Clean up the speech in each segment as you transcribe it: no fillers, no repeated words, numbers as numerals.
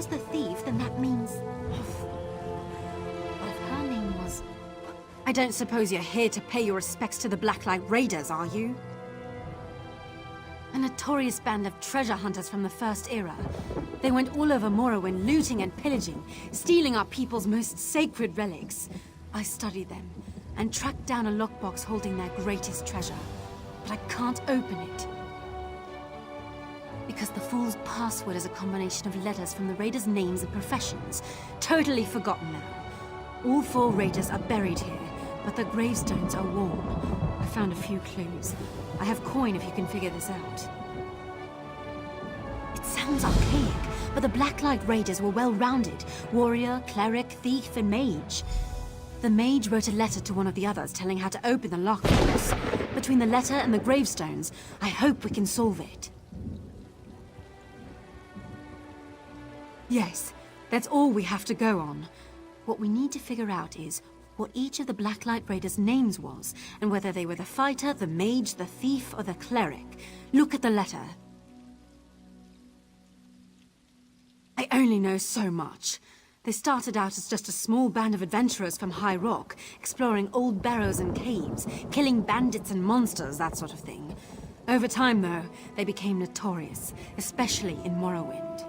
was the thief, then that means... Well, if her name was... I don't suppose you're here to pay your respects to the Blacklight Raiders, are you? A notorious band of treasure hunters from the First Era. They went all over Morrowind, looting and pillaging, stealing our people's most sacred relics. I studied them, and tracked down a lockbox holding their greatest treasure. But I can't open it. Because the Fool's password is a combination of letters from the Raiders' names and professions. Totally forgotten now. All 4 Raiders are buried here, but the gravestones are warm. I found a few clues. I have coin if you can figure this out. It sounds archaic, but the Blacklight Raiders were well-rounded. Warrior, cleric, thief, and mage. The mage wrote a letter to one of the others telling how to open the lockbox. Between the letter and the gravestones, I hope we can solve it. Yes, that's all we have to go on. What we need to figure out is what each of the Blacklight Raiders' names was, and whether they were the fighter, the mage, the thief, or the cleric. Look at the letter. I only know so much. They started out as just a small band of adventurers from High Rock, exploring old barrows and caves, killing bandits and monsters, that sort of thing. Over time, though, they became notorious, especially in Morrowind.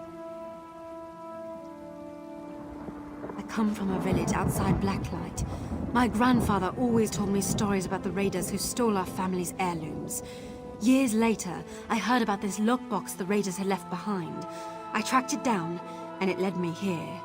I come from a village outside Blacklight. My grandfather always told me stories about the raiders who stole our family's heirlooms. Years later, I heard about this lockbox the raiders had left behind. I tracked it down, and it led me here.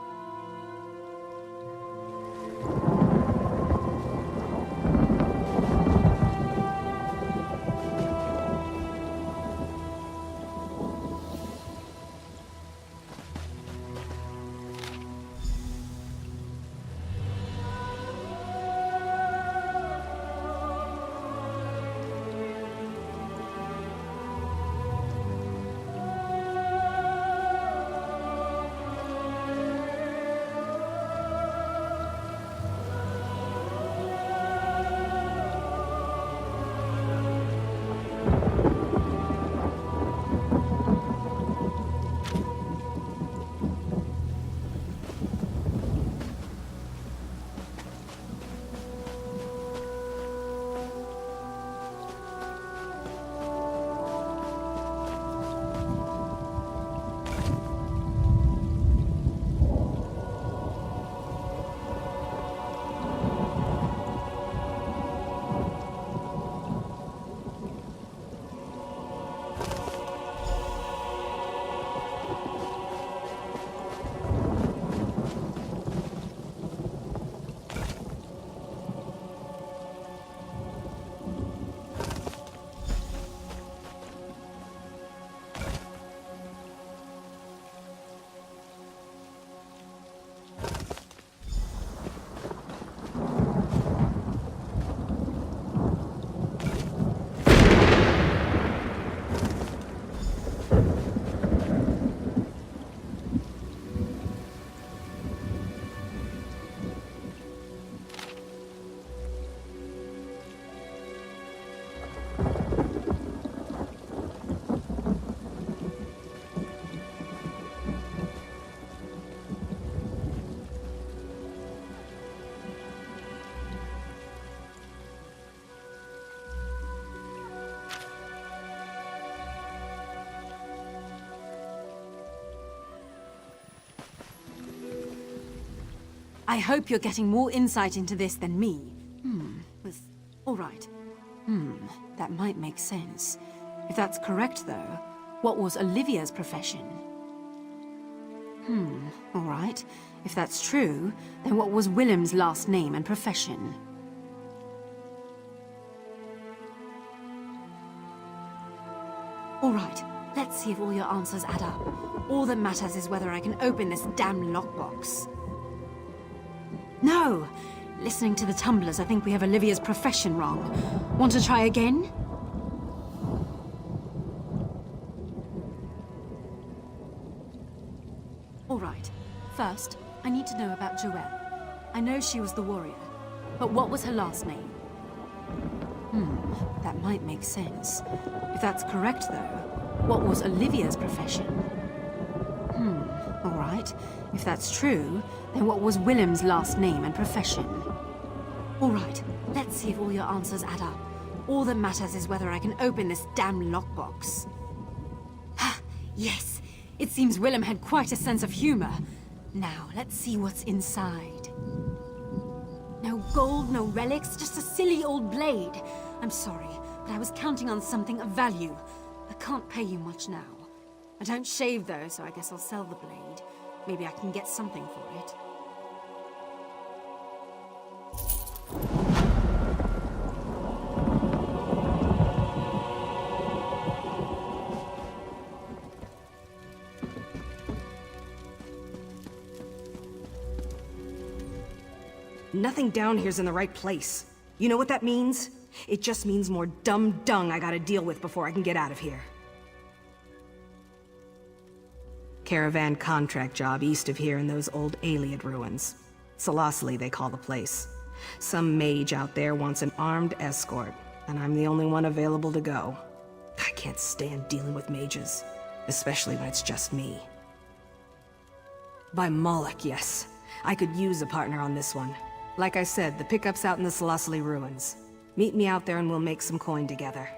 I hope you're getting more insight into this than me. All right. That might make sense. If that's correct, though, what was Olivia's profession? All right. If that's true, then what was Willem's last name and profession? All right. Let's see if all your answers add up. All that matters is whether I can open this damn lockbox. No! Listening to the tumblers, I think we have Olivia's profession wrong. Want to try again? All right. First, I need to know about Joelle. I know she was the warrior, but what was her last name? That might make sense. If that's correct, though, what was Olivia's profession? All right. If that's true, then what was Willem's last name and profession? All right. Let's see if all your answers add up. All that matters is whether I can open this damn lockbox. Yes. It seems Willem had quite a sense of humor. Now, let's see what's inside. No gold, no relics, just a silly old blade. I'm sorry, but I was counting on something of value. I can't pay you much now. I don't shave though, so I guess I'll sell the blade. Maybe I can get something for it. Nothing down here's in the right place. You know what that means? It just means more dumb dung I gotta deal with before I can get out of here. Caravan contract job east of here in those old Iliad ruins. Selosli, they call the place. Some mage out there wants an armed escort, and I'm the only one available to go. I can't stand dealing with mages, especially when it's just me. By Moloch, yes. I could use a partner on this one. Like I said, the pickup's out in the Selosli ruins. Meet me out there and we'll make some coin together.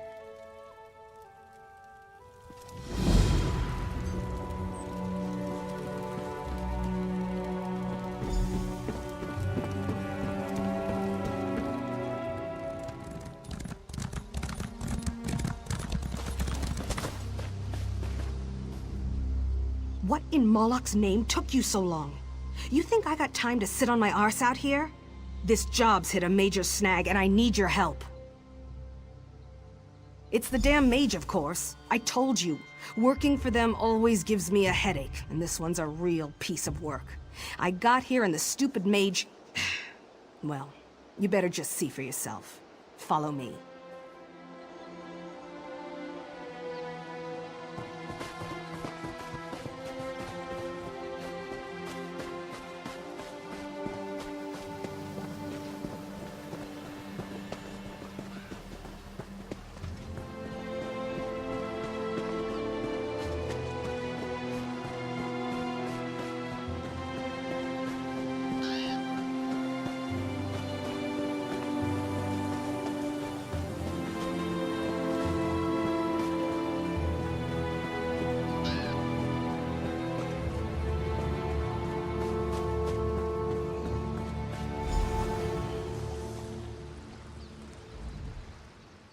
What in Moloch's name took you so long? You think I got time to sit on my arse out here? This job's hit a major snag, and I need your help. It's the damn mage, of course. I told you. Working for them always gives me a headache, and this one's a real piece of work. I got here and the stupid mage... Well, you better just see for yourself. Follow me.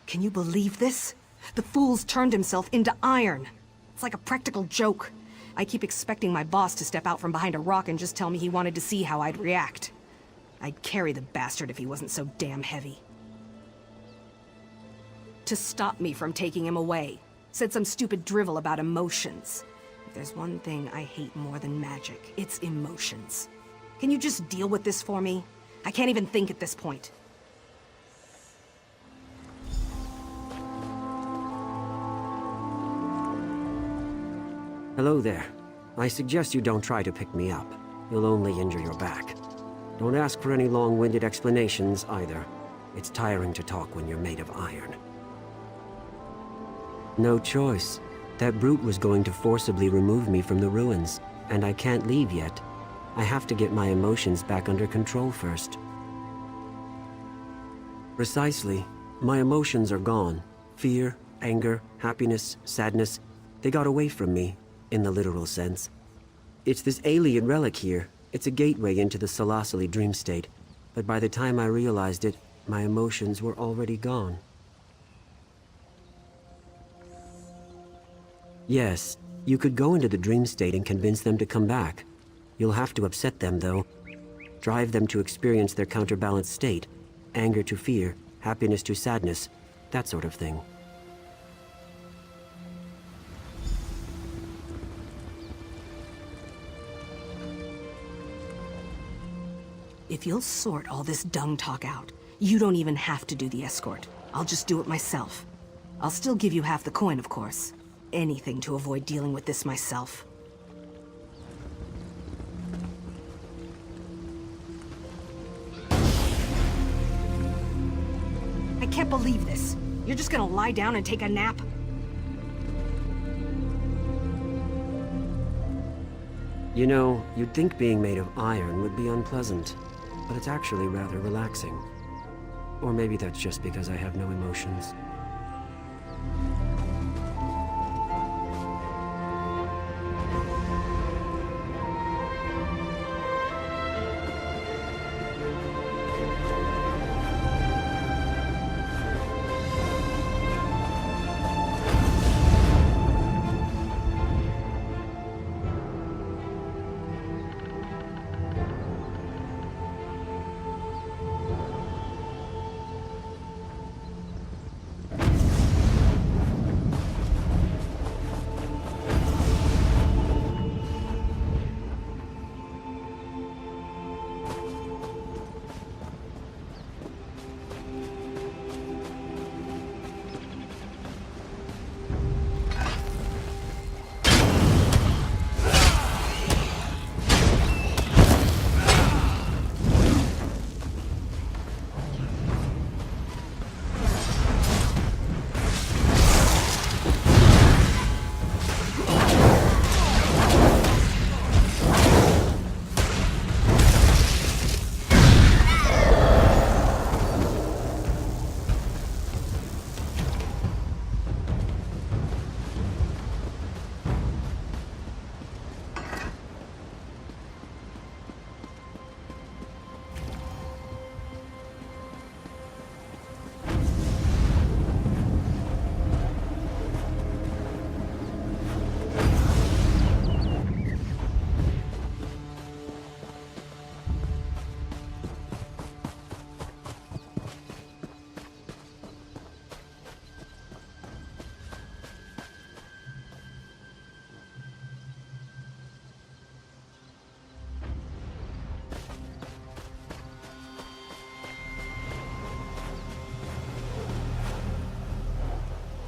Can you believe this? The fool's turned himself into iron. It's like a practical joke. I keep expecting my boss to step out from behind a rock and just tell me he wanted to see how I'd react. I'd carry the bastard if he wasn't so damn heavy. To stop me from taking him away. Said some stupid drivel about emotions. If there's one thing I hate more than magic, it's emotions. Can you just deal with this for me? I can't even think at this point. Hello there. I suggest you don't try to pick me up. You'll only injure your back. Don't ask for any long-winded explanations, either. It's tiring to talk when you're made of iron. No choice. That brute was going to forcibly remove me from the ruins, and I can't leave yet. I have to get my emotions back under control first. Precisely. My emotions are gone. Fear, anger, happiness, sadness. They got away from me. In the literal sense. It's this alien relic here. It's a gateway into the Selosli dream state. But by the time I realized it, my emotions were already gone. Yes, you could go into the dream state and convince them to come back. You'll have to upset them, though. Drive them to experience their counterbalanced state. Anger to fear, happiness to sadness, that sort of thing. If you'll sort all this dung talk out, you don't even have to do the escort. I'll just do it myself. I'll still give you half the coin, of course. Anything to avoid dealing with this myself. I can't believe this. You're just gonna lie down and take a nap? You know, you'd think being made of iron would be unpleasant, but it's actually rather relaxing. Or maybe that's just because I have no emotions.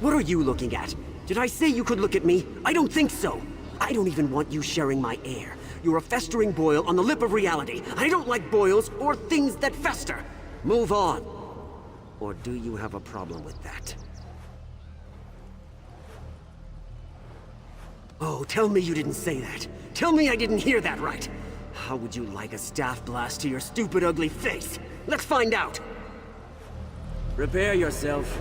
What are you looking at? Did I say you could look at me? I don't think so. I don't even want you sharing my air. You're a festering boil on the lip of reality. I don't like boils or things that fester. Move on. Or do you have a problem with that? Oh, tell me you didn't say that. Tell me I didn't hear that right. How would you like a staff blast to your stupid, ugly face? Let's find out. Prepare yourself.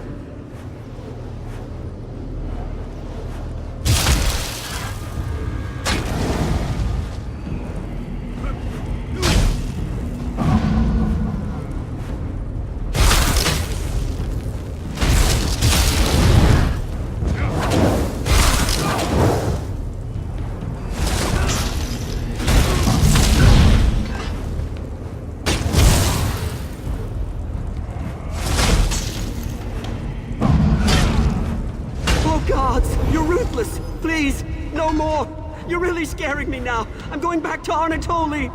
Please, no more! You're really scaring me now! I'm going back to Anatoly!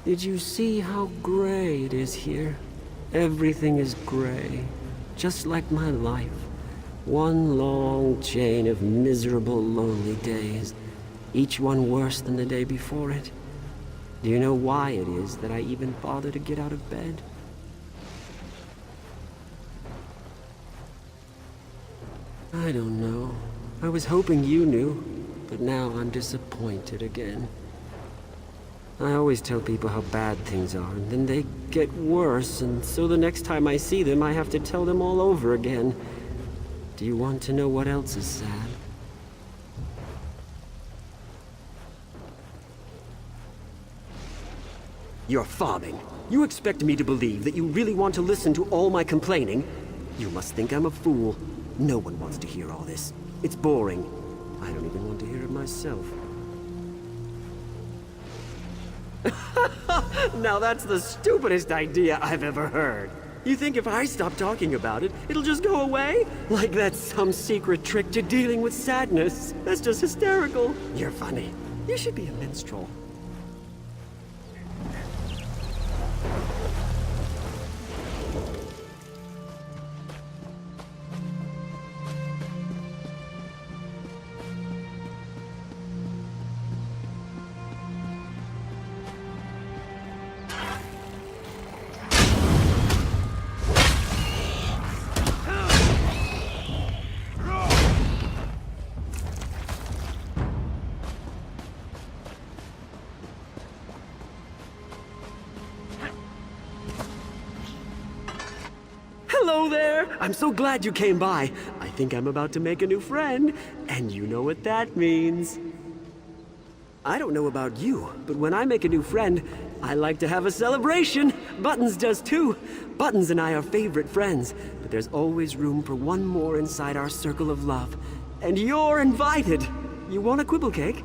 Did you see how gray it is here? Everything is gray, just like my life. One long chain of miserable, lonely days, each one worse than the day before it. Do you know why it is that I even bother to get out of bed? I don't know. I was hoping you knew, but now I'm disappointed again. I always tell people how bad things are, and then they get worse, and so the next time I see them, I have to tell them all over again. Do you want to know what else is sad? You're fobbing. You expect me to believe that you really want to listen to all my complaining? You must think I'm a fool. No one wants to hear all this. It's boring. I don't even want to hear it myself. Now that's the stupidest idea I've ever heard. You think if I stop talking about it, it'll just go away? Like that's some secret trick to dealing with sadness. That's just hysterical. You're funny. You should be a minstrel. Hello there! I'm so glad you came by. I think I'm about to make a new friend, and you know what that means. I don't know about you, but when I make a new friend, I like to have a celebration. Buttons does too. Buttons and I are favorite friends, but there's always room for one more inside our circle of love. And you're invited! You want a quibble cake?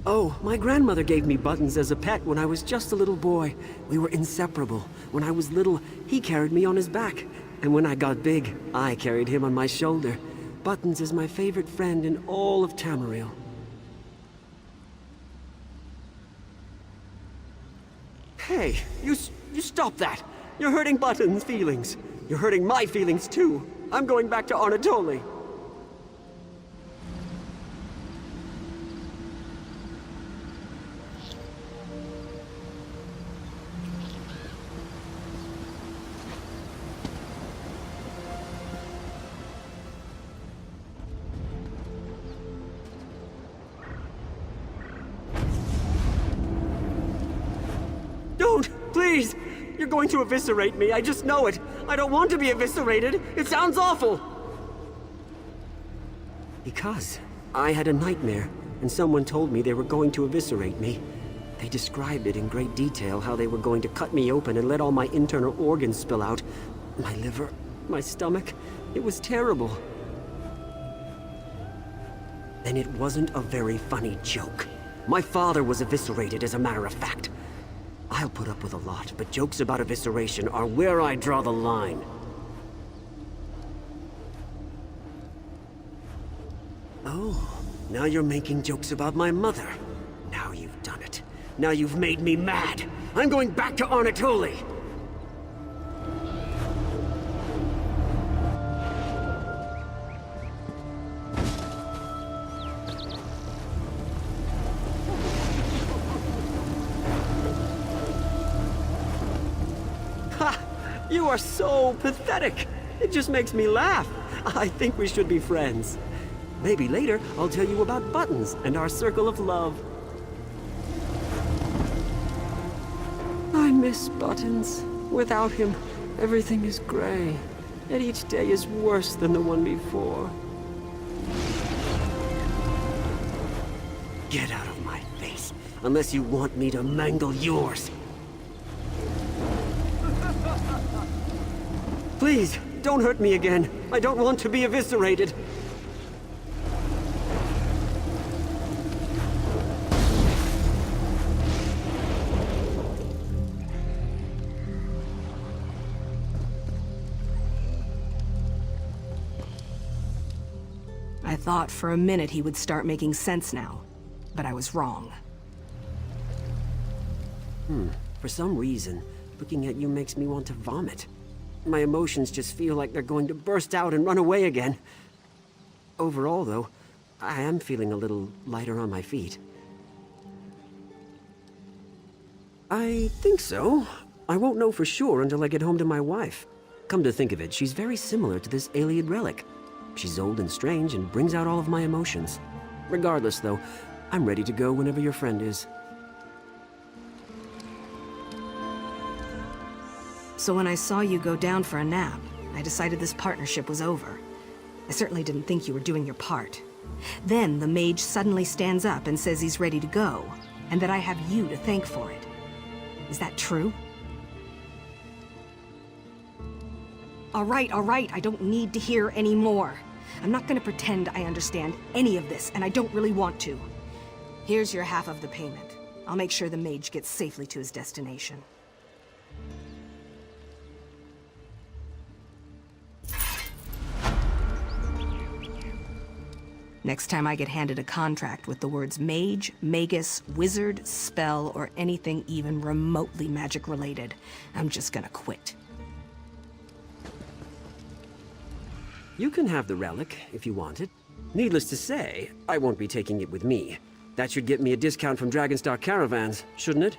Oh, my grandmother gave me Buttons as a pet when I was just a little boy. We were inseparable. When I was little, he carried me on his back. And when I got big, I carried him on my shoulder. Buttons is my favorite friend in all of Tamriel. Hey, you stop that! You're hurting Buttons' feelings. You're hurting my feelings too. I'm going back to Anatoly. Don't! Please! You're going to eviscerate me, I just know it! I don't want to be eviscerated! It sounds awful! Because I had a nightmare, and someone told me they were going to eviscerate me. They described it in great detail, how they were going to cut me open and let all my internal organs spill out. My liver, my stomach, it was terrible. And it wasn't a very funny joke. My father was eviscerated, as a matter of fact. I'll put up with a lot, but jokes about evisceration are where I draw the line. Oh, now you're making jokes about my mother. Now you've done it. Now you've made me mad. I'm going back to Anatoly. You are so pathetic. It just makes me laugh. I think we should be friends. Maybe later I'll tell you about Buttons and our circle of love. I miss Buttons. Without him, everything is gray. And each day is worse than the one before. Get out of my face, unless you want me to mangle yours. Please, don't hurt me again. I don't want to be eviscerated. I thought for a minute he would start making sense now, but I was wrong. For some reason, looking at you makes me want to vomit. My emotions just feel like they're going to burst out and run away again. Overall, though, I am feeling a little lighter on my feet. I think so. I won't know for sure until I get home to my wife. Come to think of it, she's very similar to this alien relic. She's old and strange and brings out all of my emotions. Regardless, though, I'm ready to go whenever your friend is. So when I saw you go down for a nap, I decided this partnership was over. I certainly didn't think you were doing your part. Then the mage suddenly stands up and says he's ready to go, and that I have you to thank for it. Is that true? All right, I don't need to hear any more. I'm not gonna pretend I understand any of this, and I don't really want to. Here's your half of the payment. I'll make sure the mage gets safely to his destination. Next time I get handed a contract with the words mage, magus, wizard, spell, or anything even remotely magic related, I'm just gonna quit. You can have the relic if you want it. Needless to say, I won't be taking it with me. That should get me a discount from Dragonstar Caravans, shouldn't it?